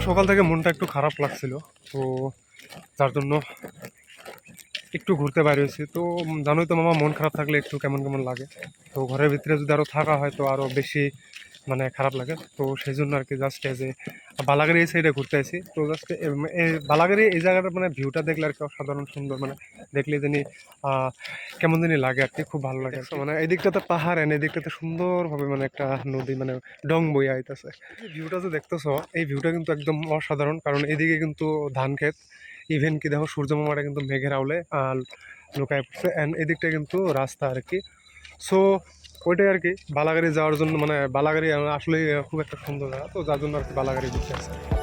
সকাল থেকে মনটা একটু খারাপ লাগছিল, তো যার জন্য একটু ঘুরতে বাইরে হয়েছি। তো জানোই তো মামা, মন খারাপ থাকলে একটু কেমন কেমন লাগে। তো ঘরের ভিতরে যদি আরও থাকা হয় তো আরও বেশি মানে খারাপ লাগে। তো সেই জন্য আর কি জাস্ট যে বালাগাড়ি এই সাইডে ঘুরতে আসি। তো জাস্ট এই বালাগাড়ি এই জায়গাটা মানে ভিউটা দেখলে আর কি অসাধারণ সুন্দর, মানে দেখলে জানি কেমন জানি লাগে আর কি, খুব ভালো লাগে। মানে এই দিকটাতে পাহাড়, এনে এই দিকটাতে সুন্দরভাবে মানে একটা নদী, মানে ডং বইয়া আইতেছে। যে ভিউটা যে দেখতেছো, এই ভিউটা কিন্তু একদম অসাধারণ, কারণ এদিকে কিন্তু ধান ক্ষেত, ইভেন কি দেখো সূর্য মামাটা কিন্তু মেঘের আউলে লুকায় পড়ছে, অ্যান্ড এদিকটা কিন্তু রাস্তা আর কি। সো ওইটাই আর কি বালাগাড়ি যাওয়ার জন্য, মানে বালাগাড়ি আসলে খুব একটা সুন্দর জায়গা, তো যার জন্য আর কি বালাগাড়ি ঘুরতে আসছে।